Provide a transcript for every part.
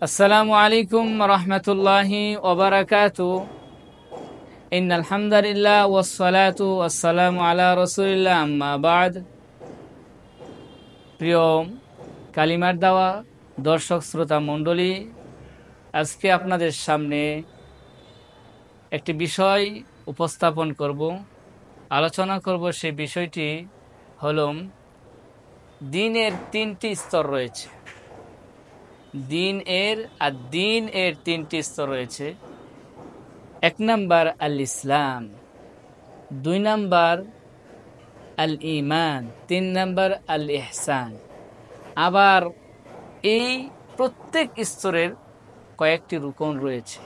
আসসালামু আলাইকুম রহমতুল্লাহি ওবারাকাতু। ইন্নাল হামদুলিল্লাহ ওয়াসসালাতু ওয়াসসালামু আলা রাসূলিল্লাহ, আম্মা বাদ। প্রিয় কালিমার দাওয়া দর্শক শ্রোতা মণ্ডলী, আজকে আপনাদের সামনে একটি বিষয় উপস্থাপন করব, আলোচনা করব। সেই বিষয়টি হলো দ্বীনের তিনটি স্তর রয়েছে। দ্বীন এর তিনটি স্তর রয়েছে। এক নাম্বার আল ইসলাম, দুই নাম্বার আল ইমান, তিন নাম্বার আল ইহসান। আবার এই প্রত্যেক স্তরের কয়েকটি রুকন রয়েছে,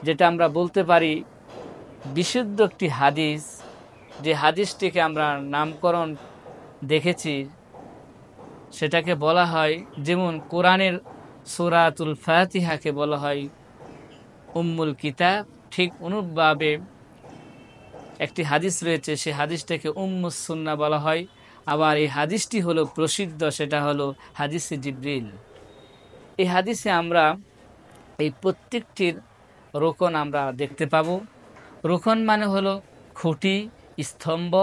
যেটা আমরা বলতে পারি বিশুদ্ধ একটি হাদিস। যে হাদিসটিকে আমরা নামকরণ দেখেছি, সেটাকে বলা হয়, যেমন কোরআনের সূরাতুল ফাতিহাকে বলা হয় উম্মুল কিতাব, ঠিক অনুরূপভাবে একটি হাদিস রয়েছে, সেই হাদিসটাকে উম্মুস সুন্নাহ বলা হয়। আবার এই হাদিসটি হলো প্রসিদ্ধ, সেটা হলো হাদিসে জিবরিল। এই হাদিসে আমরা এই প্রত্যেকটির রোকন আমরা দেখতে পাব। রোকন মানে হলো খুঁটি, স্তম্ভ,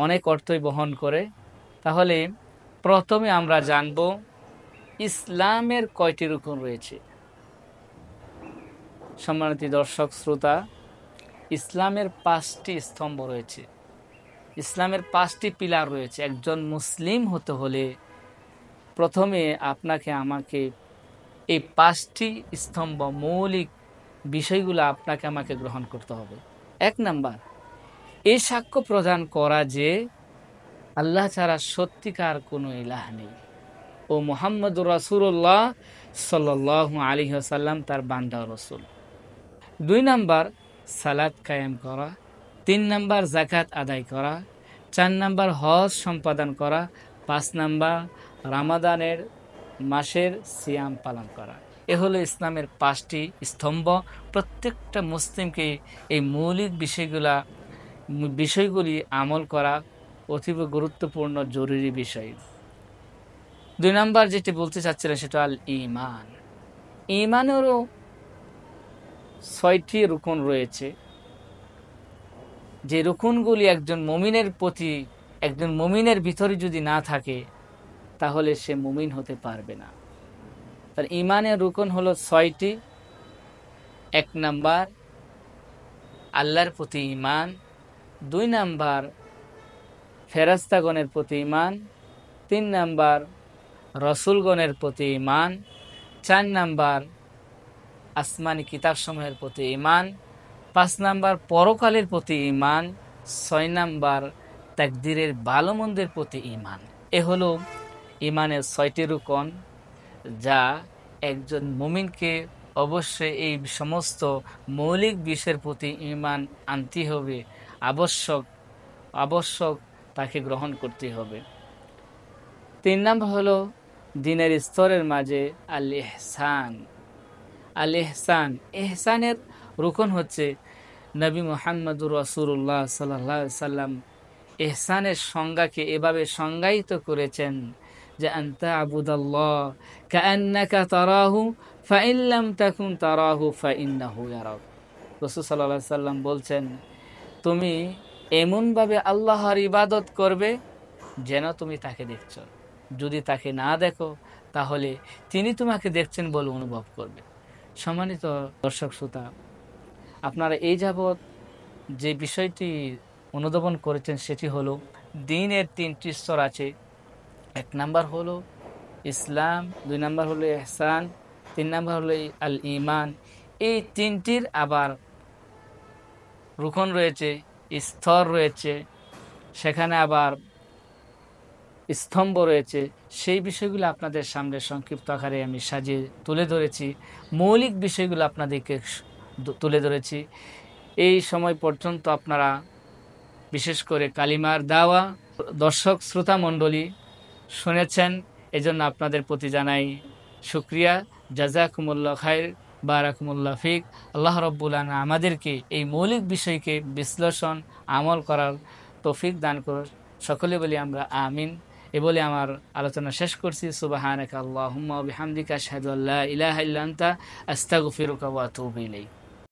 অনেক অর্থই বহন করে। তাহলে প্রথমে আমরা জানব ইসলামের কয়টি রুকন রয়েছে। সম্মানিত দর্শক শ্রোতা, ইসলামের 5টি স্তম্ভ রয়েছে, ইসলামের 5টি পিলার রয়েছে। একজন মুসলিম হতে হলে প্রথমে আপনাকে আমাকে এই 5টি স্তম্ভ, মৌলিক বিষয়গুলো আপনাকে আমাকে গ্রহণ করতে হবে। এক নাম্বার, এই সাক্ষ্য প্রদান করা যে আল্লাহ ছাড়া সত্যিকার কোনো ইলাহ নেই ও মুহাম্মদুর রাসূলুল্লাহ সাল্লাল্লাহু আলাইহি ওয়াসাল্লাম তার বান্দা ও রাসূল। 2 নাম্বার, সালাত কায়েম করা। 3 নাম্বার, যাকাত আদায় করা। 4 নাম্বার, হজ সম্পাদন করা। 5 নাম্বার, রমাদানের মাসের সিয়াম পালন করা। এ হলো ইসলামের 5টি স্তম্ভ। প্রত্যেকটা মুসলিমকে এই মৌলিক বিষয়গুলি আমল করা অতীব গুরুত্বপূর্ণ, জরুরি বিষয়। 2 নাম্বার যেটি বলতে চাচ্ছিলেন সেটা আল ঈমান। ঈমানেরও 6টি রুকন রয়েছে। যে রুকনগুলি একজন মুমিনের ভিতরে যদি না থাকে, তাহলে সে মুমিন হতে পারবে না। তার ঈমানের রুকন হলো 6টি। 1 নাম্বার, আল্লাহর প্রতি ঈমান। 2 নাম্বার, ফেরেশতাগণের প্রতি ঈমান। 3 নাম্বার, রাসূলগণের প্রতি ঈমান। 4 নাম্বার, আসমানি কিতাবসমূহের প্রতি ঈমান। 5 নাম্বার, পরকালের প্রতি ঈমান। 6 নাম্বার, তাকদীরের ভালো মন্দের প্রতি ঈমান। এ হলো ঈমানের 6টি রুকন, যা একজন মুমিনকে অবশ্যই এই সমস্ত মৌলিক বিষয়ের প্রতি ঈমান আনতে হবে। আবশ্যক তাকে গ্রহণ করতে হবে। 3 নাম্বার হলো দ্বীনের স্তরের মাঝে আল ইহসান। আল ইহসান, ইহসানের রুকন হচ্ছে নবী মুহাম্মদুর রাসূলুল্লাহ সাল্লাল্লাহু আলাইহি সাল্লাম ইহসানের সংজ্ঞাকে এভাবে সংজ্ঞায়িত করেছেন যে আনতা আবুদাল্লাহ কাআন্নাকা তারাহু ফাইন লাম তাকুন তারাহু ফাইন্নাহু ইয়ারাক। রাসূল সাল্লাল্লাহু আলাইহি সাল্লাম বলছেন, তুমি এমনভাবে আল্লাহর ইবাদত করবে যেন তুমি তাকে দেখছো। যদি তাকে না দেখো, তাহলে তিনি তোমাকে দেখছেন বলে অনুভব করবে। সম্মানিত দর্শক শ্রোতা, আপনারা এই যাবৎ যে বিষয়টি অনুধাবন করেছেন, সেটি হলো দ্বীনের 3টি স্তর আছে। 1 নাম্বার হলো ইসলাম, 2 নাম্বার হলো ইহসান, 3 নাম্বার হলো আল ঈমান। এই 3টির আবার রুকন রয়েছে, স্তর রয়েছে, সেখানে আবার স্তম্ভ রয়েছে। সেই বিষয়গুলো আপনাদের সামনে সংক্ষিপ্ত আকারে আমি সাজিয়ে তুলে ধরেছি। মৌলিক বিষয়গুলো আপনাদেরকে তুলে ধরেছি। এই সময় পর্যন্ত আপনারা বিশেষ করে কালিমার দাওয়া দর্শক শ্রোতা মণ্ডলী শুনেছেন, এজন্য আপনাদের প্রতি জানাই শুকরিয়া। জাযাকুমুল্লাহ খায়র, বারাকুমুল্লাহ ফিক। আল্লাহ রাব্বুল আলামিন আমাদেরকে এই মৌলিক বিষয়কে বিশ্লেষণ, আমল করার তৌফিক দান করুন। সকলে বলি আমরা আমিন। এ বলে আমার আলোচনা শেষ করছি। সুবহানাকা আল্লাহুম্মা ওয়া বিহামদিকা আশহাদু আল্লা ইলাহা ইল্লা আনতা আস্তাগফিরুকা ওয়া আতুবু ইলাইক।